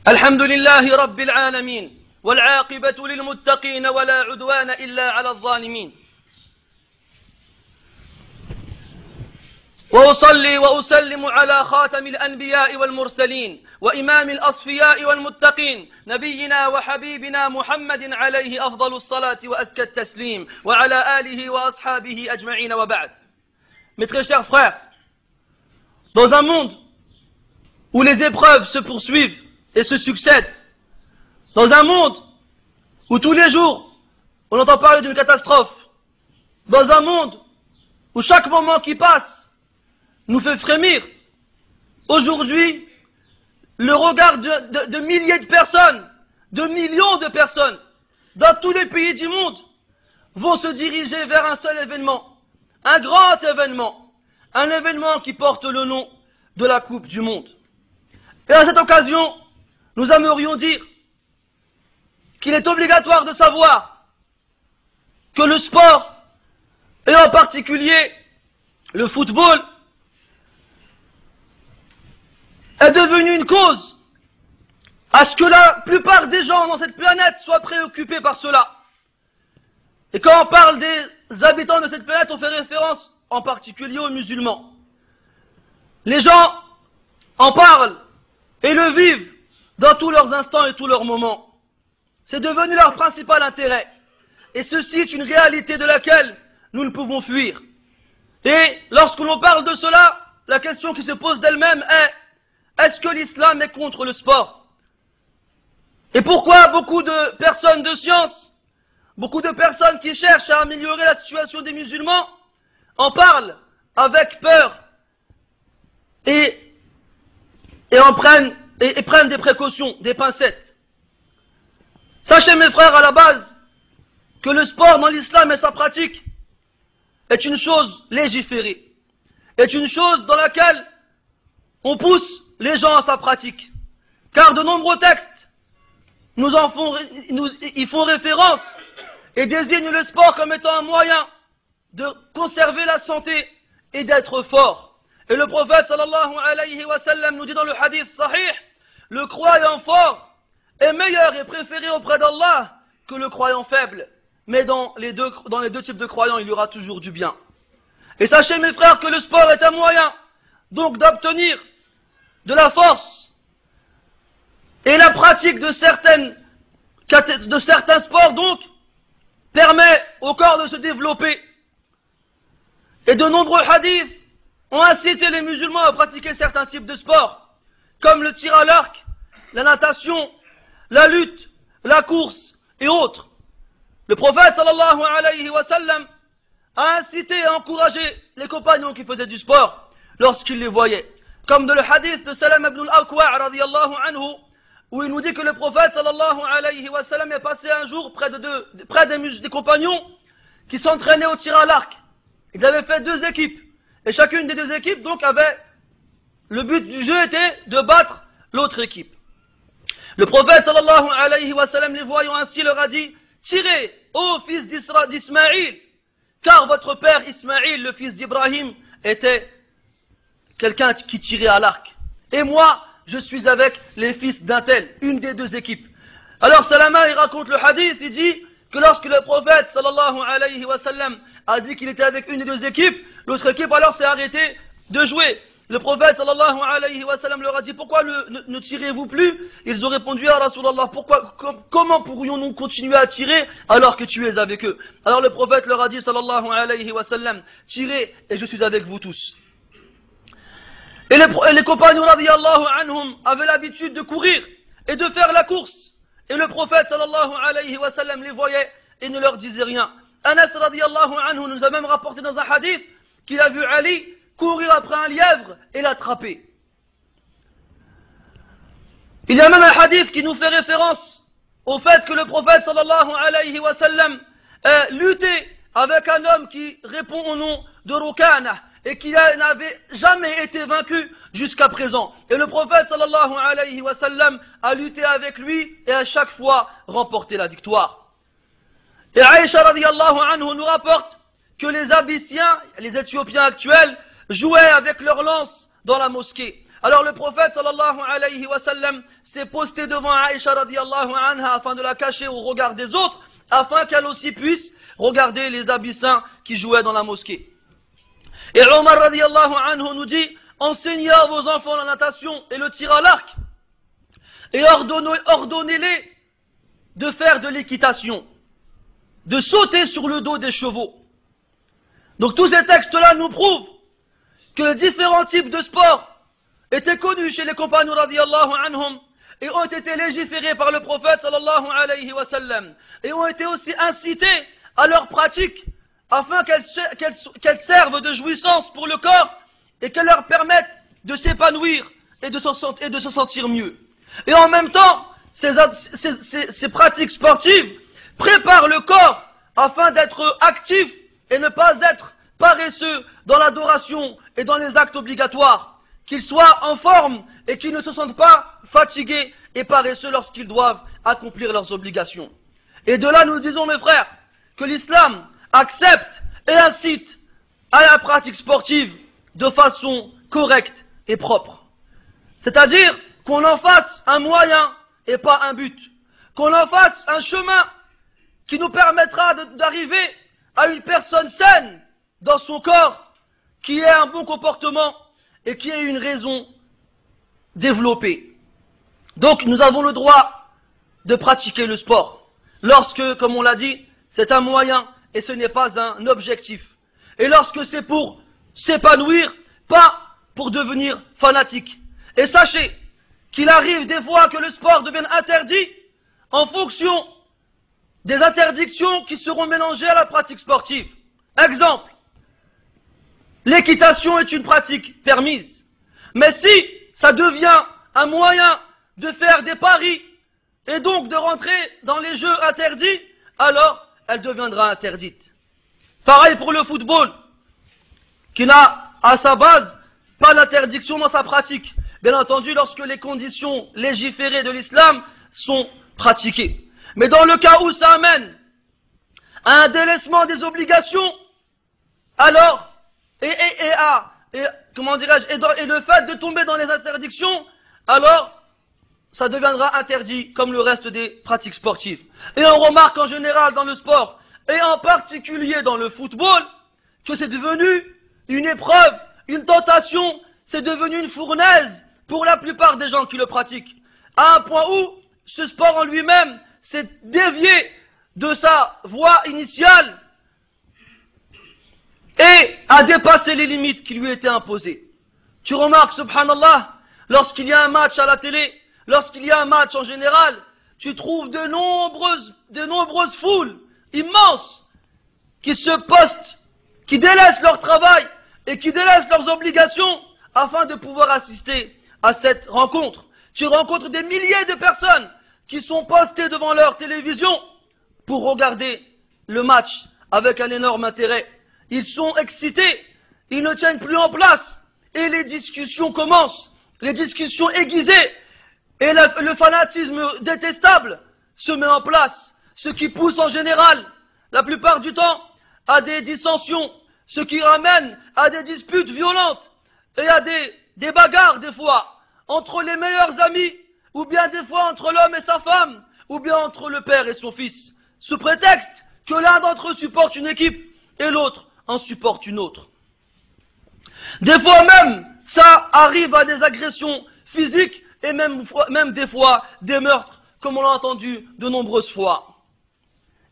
الحمد لله رب العالمين والعاقبة للمتقين ولا عدوان إلا على الظالمين وأصلي وأسلم على خاتم الأنبياء والمرسلين وإمام الأصفياء والمتقين نبينا وحبيبنا محمد عليه أفضل الصلاة وأزكى التسليم وعلى آله وأصحابه أجمعين وبعد. Mes très chers frères, dans un monde où les épreuves se poursuivent et se succèdent, dans un monde où tous les jours on entend parler d'une catastrophe, dans un monde où chaque moment qui passe nous fait frémir, aujourd'hui le regard de milliers de personnes, de millions de personnes dans tous les pays du monde vont se diriger vers un seul événement, un grand événement, un événement qui porte le nom de la Coupe du Monde. Et à cette occasion, nous aimerions dire qu'il est obligatoire de savoir que le sport, et en particulier le football, est devenu une cause à ce que la plupart des gens dans cette planète soient préoccupés par cela. Et quand on parle des habitants de cette planète, on fait référence en particulier aux musulmans. Les gens en parlent et le vivent dans tous leurs instants et tous leurs moments. C'est devenu leur principal intérêt. Et ceci est une réalité de laquelle nous ne pouvons fuir. Et lorsque l'on parle de cela, la question qui se pose d'elle-même est-ce que l'islam est contre le sport? Et pourquoi beaucoup de personnes de science, beaucoup de personnes qui cherchent à améliorer la situation des musulmans en parlent avec peur et prennent des précautions, des pincettes. Sachez mes frères à la base que le sport dans l'islam et sa pratique est une chose légiférée, est une chose dans laquelle on pousse les gens à sa pratique. Car de nombreux textes y font référence et désignent le sport comme étant un moyen de conserver la santé et d'être fort. Et le prophète sallallahu alayhi wa sallam nous dit dans le hadith sahih, le croyant fort est meilleur et préféré auprès d'Allah que le croyant faible. Mais dans les deux types de croyants, il y aura toujours du bien. Et sachez mes frères que le sport est un moyen donc d'obtenir de la force. Et la pratique de certains sports donc permet au corps de se développer. Et de nombreux hadiths ont incité les musulmans à pratiquer certains types de sports, comme le tir à l'arc, la natation, la lutte, la course et autres. Le prophète sallallahu alayhi wa sallam a incité et encouragé les compagnons qui faisaient du sport lorsqu'ils les voyaient. Comme dans le hadith de Salam ibn al-Aqwa' radiyallahu anhu, où il nous dit que le prophète sallallahu alayhi wa sallam est passé un jour près des compagnons qui s'entraînaient au tir à l'arc. Ils avaient fait deux équipes. Et chacune des deux équipes, donc, le but du jeu était de battre l'autre équipe. Le prophète, sallallahu alayhi wa sallam, les voyant ainsi, leur a dit, tirez, ô fils d'Ismaïl, car votre père Ismaïl, le fils d'Ibrahim, était quelqu'un qui tirait à l'arc. Et moi, je suis avec les fils d'un tel, une des deux équipes. Alors, Salama, il raconte le hadith, il dit que lorsque le prophète, sallallahu alayhi wa sallam, a dit qu'il était avec une des deux équipes, l'autre équipe alors s'est arrêtée de jouer. Le prophète sallallahu alayhi wa sallam leur a dit, pourquoi ne tirez-vous plus? Ils ont répondu, à Rasulallah, comment pourrions-nous continuer à tirer alors que tu es avec eux? Alors le prophète leur a dit, sallallahu alayhi wa sallam, tirez et je suis avec vous tous. Et les compagnons radiyallahu anhum avaient l'habitude de courir et de faire la course. Et le prophète sallallahu alayhi wa sallam les voyait et ne leur disait rien. Anas radiyallahu anhu nous a même rapporté dans un hadith qu'il a vu Ali courir après un lièvre et l'attraper. Il y a même un hadith qui nous fait référence au fait que le prophète sallallahu alayhi wa sallam luttait avec un homme qui répond au nom de Rukana et qui n'avait jamais été vaincu jusqu'à présent. Et le prophète sallallahu alayhi wa sallam a lutté avec lui et à chaque fois remporté la victoire. Et Aïcha radiyallahu anhu nous rapporte que les Abyssiens, les Éthiopiens actuels, jouaient avec leurs lances dans la mosquée. Alors le prophète sallallahu alayhi wa sallam s'est posté devant Aïcha radiallahu anha afin de la cacher au regard des autres, afin qu'elle aussi puisse regarder les abyssins qui jouaient dans la mosquée. Et Omar radiallahu anhu nous dit, enseignez à vos enfants la natation et le tir à l'arc, et ordonnez-les de faire de l'équitation, de sauter sur le dos des chevaux. Donc tous ces textes-là nous prouvent que différents types de sports étaient connus chez les compagnons radiallahu anhum et ont été légiférés par le prophète sallallahu alayhi wa sallam et ont été aussi incités à leur pratique afin qu'elles servent de jouissance pour le corps et qu'elles leur permettent de s'épanouir et de se sentir mieux. Et en même temps, ces pratiques sportives préparent le corps afin d'être actif et ne pas être paresseux dans l'adoration et dans les actes obligatoires, qu'ils soient en forme et qu'ils ne se sentent pas fatigués et paresseux lorsqu'ils doivent accomplir leurs obligations. Et de là, nous disons, mes frères, que l'islam accepte et incite à la pratique sportive de façon correcte et propre. C'est-à-dire qu'on en fasse un moyen et pas un but. Qu'on en fasse un chemin qui nous permettra d'arriver à une personne saine dans son corps, qui ait un bon comportement et qui ait une raison développée. Donc nous avons le droit de pratiquer le sport, lorsque, comme on l'a dit, c'est un moyen et ce n'est pas un objectif. Et lorsque c'est pour s'épanouir, pas pour devenir fanatique. Et sachez qu'il arrive des fois que le sport devienne interdit en fonction des interdictions qui seront mélangées à la pratique sportive. Exemple, l'équitation est une pratique permise. Mais si ça devient un moyen de faire des paris et donc de rentrer dans les jeux interdits, alors elle deviendra interdite. Pareil pour le football, qui n'a à sa base pas d'interdiction dans sa pratique. Bien entendu, lorsque les conditions légiférées de l'islam sont pratiquées. Mais dans le cas où ça amène à un délaissement des obligations, alors, et le fait de tomber dans les interdictions, alors, ça deviendra interdit comme le reste des pratiques sportives. Et on remarque en général dans le sport, et en particulier dans le football, que c'est devenu une épreuve, une tentation, c'est devenu une fournaise pour la plupart des gens qui le pratiquent. À un point où ce sport en lui-même s'est dévié de sa voie initiale et a dépassé les limites qui lui étaient imposées. Tu remarques, subhanallah, lorsqu'il y a un match à la télé, lorsqu'il y a un match en général, tu trouves de nombreuses foules immenses qui se postent, qui délaissent leur travail et qui délaissent leurs obligations afin de pouvoir assister à cette rencontre. Tu rencontres des milliers de personnes qui sont postées devant leur télévision pour regarder le match avec un énorme intérêt. Ils sont excités, ils ne tiennent plus en place et les discussions commencent, les discussions aiguisées et le fanatisme détestable se met en place, ce qui pousse en général, la plupart du temps, à des dissensions, ce qui ramène à des disputes violentes et à des bagarres des fois, entre les meilleurs amis, ou bien des fois entre l'homme et sa femme, ou bien entre le père et son fils, sous prétexte que l'un d'entre eux supporte une équipe et l'autre en supporte une autre. Des fois même, ça arrive à des agressions physiques et même des fois des meurtres, comme on l'a entendu de nombreuses fois.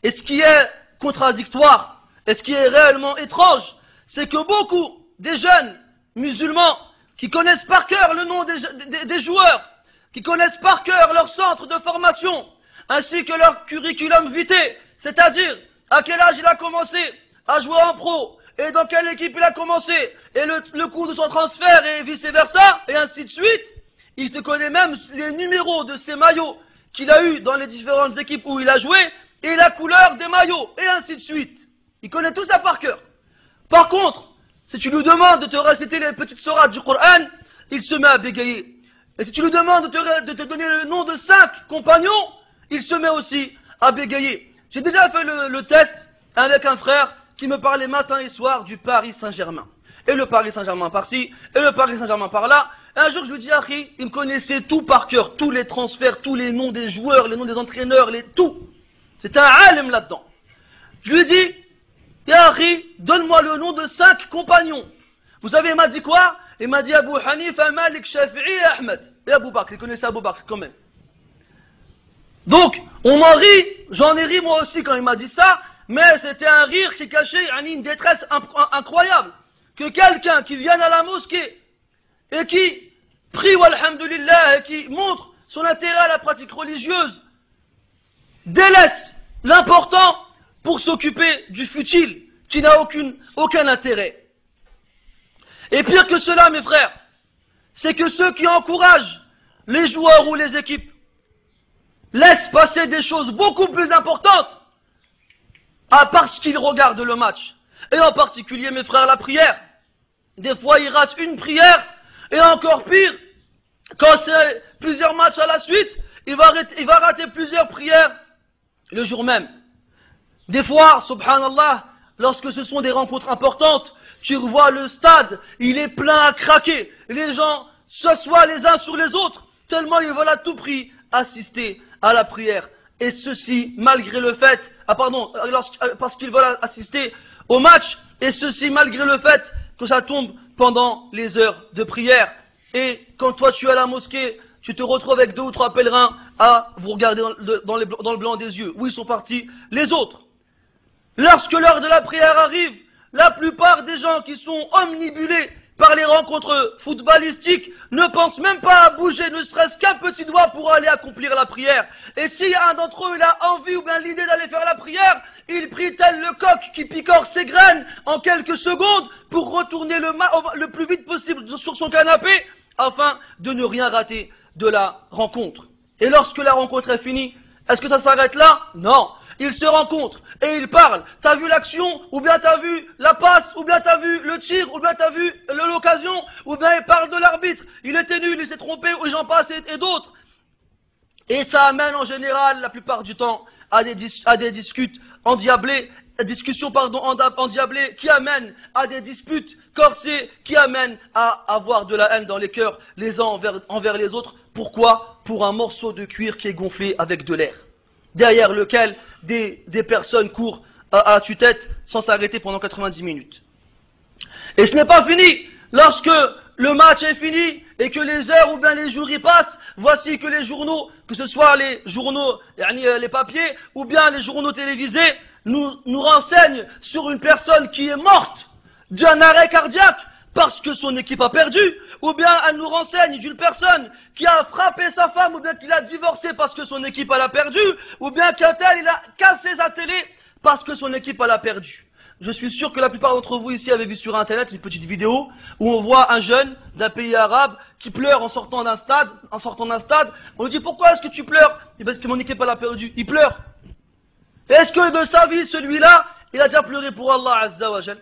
Et ce qui est contradictoire, et ce qui est réellement étrange, c'est que beaucoup des jeunes musulmans qui connaissent par cœur le nom des joueurs, qui connaissent par cœur leur centre de formation, ainsi que leur curriculum vitae, c'est-à-dire à quel âge il a commencé à jouer en pro, et dans quelle équipe il a commencé, et le coût de son transfert, et vice-versa, et ainsi de suite. Il te connaît même les numéros de ses maillots qu'il a eu dans les différentes équipes où il a joué, et la couleur des maillots, et ainsi de suite. Il connaît tout ça par cœur. Par contre, si tu lui demandes de te réciter les petites sourates du Coran, il se met à bégayer. Et si tu lui demandes de te donner le nom de 5 compagnons, il se met aussi à bégayer. J'ai déjà fait le test avec un frère qui me parlait matin et soir du Paris Saint-Germain. Et le Paris Saint-Germain par-ci, et le Paris Saint-Germain par-là. Un jour, je lui dis, Akhi, il me connaissait tout par cœur, tous les transferts, tous les noms des joueurs, les noms des entraîneurs, tout. C'était un alim là-dedans. Je lui ai dit, Ya Akhi, donne-moi le nom de 5 compagnons. Vous savez, il m'a dit quoi? Il m'a dit Abu Hanifa, Malik, Shafi'i et Ahmed. Et Abu Bakr, il connaissait Abu Bakr quand même. Donc, on en rit, j'en ai ri moi aussi quand il m'a dit ça, mais c'était un rire qui cachait une détresse incroyable. Que quelqu'un qui vienne à la mosquée et qui prie, walhamdulillah, et qui montre son intérêt à la pratique religieuse, délaisse l'important pour s'occuper du futile, qui n'a aucun intérêt. Et pire que cela, mes frères, c'est que ceux qui encouragent les joueurs ou les équipes laissent passer des choses beaucoup plus importantes parce qu'ils regardent le match. Et en particulier, mes frères, la prière. Des fois, ils ratent une prière, et encore pire, quand c'est plusieurs matchs à la suite, il va rater plusieurs prières le jour même. Des fois, subhanallah, lorsque ce sont des rencontres importantes, tu revois le stade, il est plein à craquer. Les gens s'assoient les uns sur les autres, tellement ils veulent à tout prix assister à la prière. Et ceci, malgré le fait, parce qu'ils veulent assister au match, et ceci, malgré le fait que ça tombe pendant les heures de prière. Et quand toi tu es à la mosquée, tu te retrouves avec 2 ou 3 pèlerins à vous regarder dans le blanc des yeux. Où ils sont partis les autres? Lorsque l'heure de la prière arrive, la plupart des gens qui sont omnibulés par les rencontres footballistiques ne pensent même pas à bouger, ne serait-ce qu'un petit doigt pour aller accomplir la prière. Et si un d'entre eux il a envie ou bien l'idée d'aller faire la prière, il prie tel le coq qui picore ses graines en quelques secondes pour retourner le plus vite possible sur son canapé afin de ne rien rater de la rencontre. Et lorsque la rencontre est finie, est-ce que ça s'arrête là? Non. Ils se rencontrent et ils parlent. T'as vu l'action, ou bien t'as vu la passe, ou bien t'as vu le tir, ou bien t'as vu l'occasion, ou bien ils parlent de l'arbitre. Il était nul, il s'est trompé, ou j'en passe et d'autres. Et ça amène en général, la plupart du temps, à des discussions endiablées, qui amènent à des disputes corsées, qui amènent à avoir de la haine dans les cœurs les uns envers les autres. Pourquoi? Pour un morceau de cuir qui est gonflé avec de l'air, derrière lequel des personnes courent à tue-tête sans s'arrêter pendant 90 minutes. Et ce n'est pas fini. Lorsque le match est fini et que les heures ou bien les jours y passent, voici que les journaux, que ce soit les journaux, les papiers, ou bien les journaux télévisés, nous renseignent sur une personne qui est morte d'un arrêt cardiaque parce que son équipe a perdu, ou bien elle nous renseigne d'une personne qui a frappé sa femme, ou bien qu'il a divorcé parce que son équipe elle a perdu, ou bien qu'un tel il a cassé sa télé parce que son équipe elle a perdu. Je suis sûr que la plupart d'entre vous ici avez vu sur internet une petite vidéo où on voit un jeune d'un pays arabe qui pleure en sortant d'un stade. On lui dit pourquoi est-ce que tu pleures? Et parce que mon équipe elle a perdu. Il pleure. Est-ce que de sa vie celui-là il a déjà pleuré pour Allah Azza wa Jal?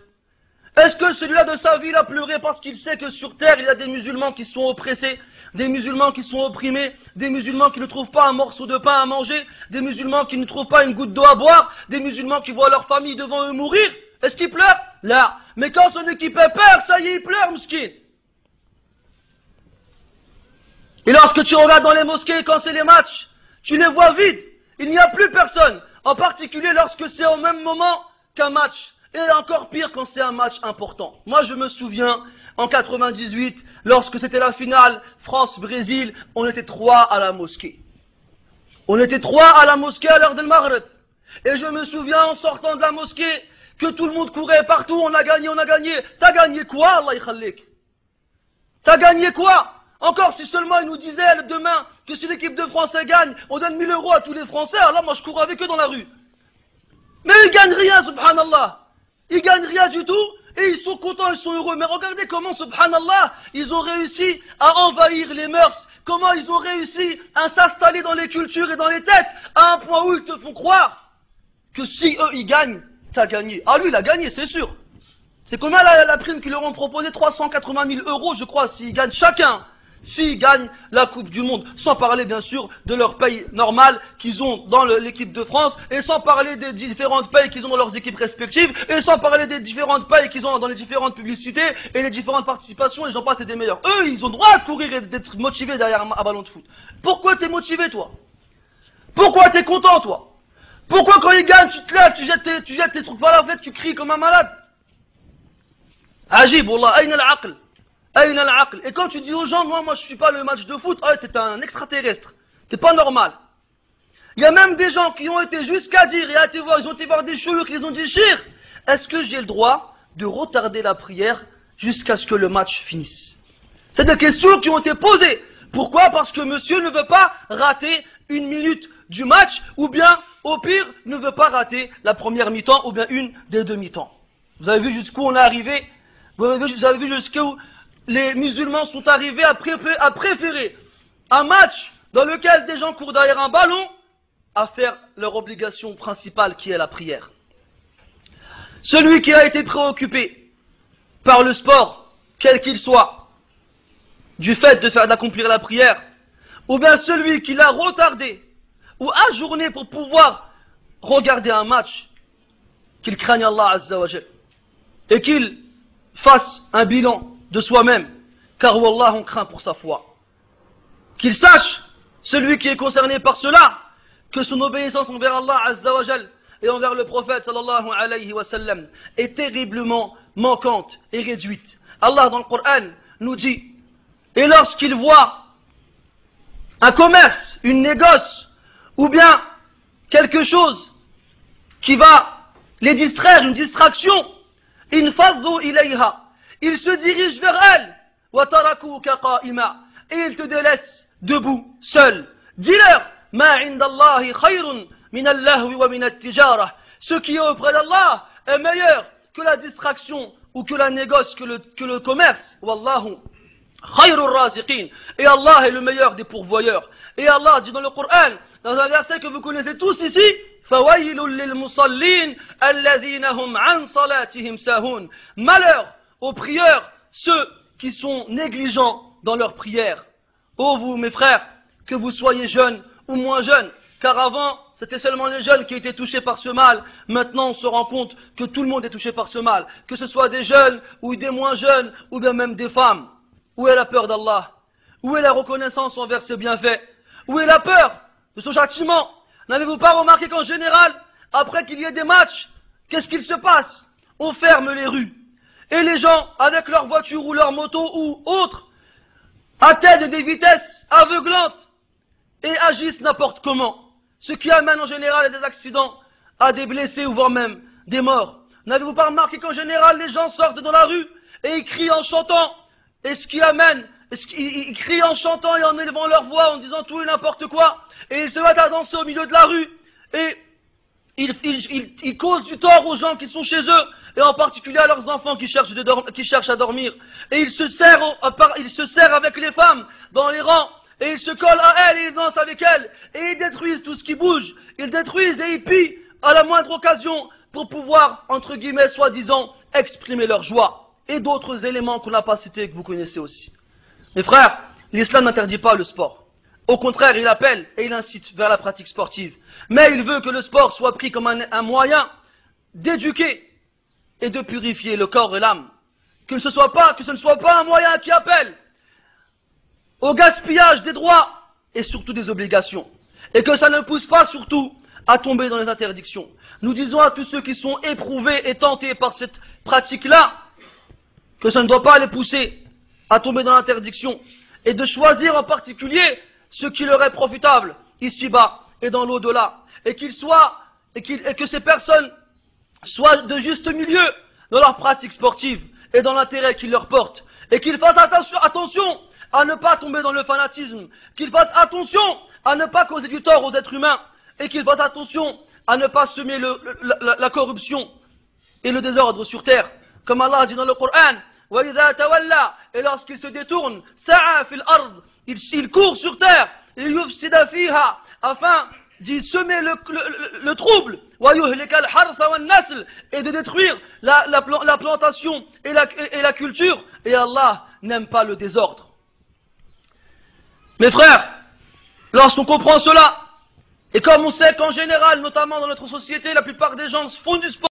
Est-ce que celui-là de sa vie il a pleuré parce qu'il sait que sur terre il y a des musulmans qui sont oppressés, des musulmans qui sont opprimés, des musulmans qui ne trouvent pas un morceau de pain à manger, des musulmans qui ne trouvent pas une goutte d'eau à boire, des musulmans qui voient leur famille devant eux mourir? Est-ce qu'il pleure? Là. Mais quand son équipe perd, ça y est, il pleure, mskin. Et lorsque tu regardes dans les mosquées, quand c'est les matchs, tu les vois vides. Il n'y a plus personne. En particulier lorsque c'est au même moment qu'un match. Et encore pire quand c'est un match important. Moi, je me souviens, en 98, lorsque c'était la finale France-Brésil, on était 3 à la mosquée. On était 3 à la mosquée à l'heure del Maghreb. Et je me souviens, en sortant de la mosquée, que tout le monde courait partout, on a gagné. T'as gagné quoi, Allah yakhallik? T'as gagné quoi? Encore si seulement ils nous disaient demain que si l'équipe de France gagne, on donne 1000 € à tous les Français, alors moi je cours avec eux dans la rue. Mais ils gagnent rien, subhanallah. Ils gagnent rien du tout, et ils sont contents, ils sont heureux. Mais regardez comment, subhanallah, ils ont réussi à envahir les mœurs. Comment ils ont réussi à s'installer dans les cultures et dans les têtes, à un point où ils te font croire que si eux ils gagnent, t'as gagné. Ah lui il a gagné, c'est sûr. C'est combien la prime qu'ils leur ont proposé? 380 000 €, je crois, s'ils gagnent chacun. s'ils gagnent la Coupe du Monde, sans parler bien sûr de leur paye normale qu'ils ont dans l'équipe de France, et sans parler des différentes payes qu'ils ont dans leurs équipes respectives, et sans parler des différentes payes qu'ils ont dans les différentes publicités et les différentes participations, et j'en passe, c'est des meilleurs. Eux, ils ont le droit de courir et d'être motivés derrière un ballon de foot. Pourquoi t'es motivé, toi? Pourquoi t'es content, toi? Pourquoi quand ils gagnent, tu te lèves, tu jettes tes trucs par la fenêtre, tu cries comme un malade? Ajib, wallah, aïna al-aql. Aïna al-aql. Et quand tu dis aux gens, moi je suis pas le match de foot, ah, t'es un extraterrestre. T'es pas normal. Il y a même des gens qui ont été jusqu'à dire, ils ont été voir des chouyours, ils ont dit, Chir, est-ce que j'ai le droit de retarder la prière jusqu'à ce que le match finisse? C'est des questions qui ont été posées. Pourquoi? Parce que monsieur ne veut pas rater une minute du match, ou bien, au pire, ne veut pas rater la première mi-temps, ou bien une des deux mi-temps. Vous avez vu jusqu'où on est arrivé? Vous avez vu jusqu'où les musulmans sont arrivés à préférer un match dans lequel des gens courent derrière un ballon à faire leur obligation principale qui est la prière. Celui qui a été préoccupé par le sport, quel qu'il soit, du fait d'accomplir la prière, ou bien celui qui l'a retardé ou ajourné pour pouvoir regarder un match, qu'il craigne Allah Azza wa Jal et qu'il fasse un bilan de soi-même, car Wallah on craint pour sa foi. Qu'il sache, celui qui est concerné par cela, que son obéissance envers Allah Azza wa Jal et envers le prophète sallallahu alayhi wa sallam est terriblement manquante et réduite. Allah dans le Coran nous dit, et lorsqu'il voit un commerce, une négoce, ou bien quelque chose qui va les distraire, une distraction, infaddu ilayha, il se dirige vers elle, wa tarakuka qa'ima, et il te délaisse debout, seul. Dis-leur, ma indallahi khayrun min al-lahwi wa min at-tijara, ce qui est auprès d'Allah est meilleur que la distraction ou que la négoce, que le commerce. Wallahu khayrur raziqin, et Allah est le meilleur des pourvoyeurs. Et Allah dit dans le Coran, dans un verset que vous connaissez tous ici, فَوَيْلٌ لِلْمُصَلِّينَ الَّذِينَ هُمْ عَنْ صَلَاتِهِمْ سَاهُونَ. Malheur aux prieurs, ceux qui sont négligents dans leurs prières. Ô vous mes frères, que vous soyez jeunes ou moins jeunes, car avant c'était seulement les jeunes qui étaient touchés par ce mal, maintenant on se rend compte que tout le monde est touché par ce mal, que ce soit des jeunes ou des moins jeunes, ou bien même des femmes. Où est la peur d'Allah? Où est la reconnaissance envers ses bienfaits? Où est la peur de son châtiment? N'avez-vous pas remarqué qu'en général, après qu'il y ait des matchs, qu'est-ce qu'il se passe? On ferme les rues. Et les gens, avec leur voiture ou leur moto ou autre, atteignent des vitesses aveuglantes et agissent n'importe comment. Ce qui amène en général à des accidents, à des blessés ou voire même des morts. N'avez-vous pas remarqué qu'en général, les gens sortent dans la rue et ils crient en chantant? Et ce qui amène, ils crient en chantant et en élevant leur voix, en disant tout et n'importe quoi, et ils se mettent à danser au milieu de la rue, et ils causent du tort aux gens qui sont chez eux, et en particulier à leurs enfants qui cherchent à dormir. Et ils se serrent avec les femmes dans les rangs, et ils se collent à elles et ils dansent avec elles, et ils détruisent tout ce qui bouge, ils détruisent et ils pillent à la moindre occasion pour pouvoir, entre guillemets, soi-disant, exprimer leur joie. Et d'autres éléments qu'on n'a pas cités et que vous connaissez aussi. Mes frères, l'islam n'interdit pas le sport. Au contraire, il appelle et il incite vers la pratique sportive. Mais il veut que le sport soit pris comme un moyen d'éduquer et de purifier le corps et l'âme. Que ce ne soit pas un moyen qui appelle au gaspillage des droits et surtout des obligations. Et que ça ne pousse pas surtout à tomber dans les interdictions. Nous disons à tous ceux qui sont éprouvés et tentés par cette pratique-là, que ça ne doit pas les pousser à tomber dans l'interdiction, et de choisir en particulier ce qui leur est profitable, ici-bas et dans l'au-delà, et que ces personnes soient de juste milieu dans leur pratique sportive et dans l'intérêt qu'ils leur portent, et qu'ils fassent attention à ne pas tomber dans le fanatisme, qu'ils fassent attention à ne pas causer du tort aux êtres humains, et qu'ils fassent attention à ne pas semer la corruption et le désordre sur terre, comme Allah dit dans le Coran. Et lorsqu'il se détourne, il court sur terre, afin d'y semer le trouble, et de détruire la plantation et la culture. Et Allah n'aime pas le désordre. Mes frères, lorsqu'on comprend cela, et comme on sait qu'en général, notamment dans notre société, la plupart des gens font du sport,